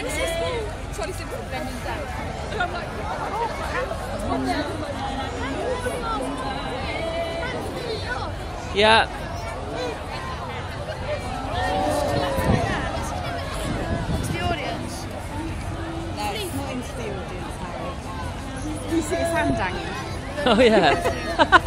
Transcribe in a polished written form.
26 bending down. And I'm like, yeah. to the audience. No, it's not into the audience, Harry. Do you see his hand hanging? Oh yeah.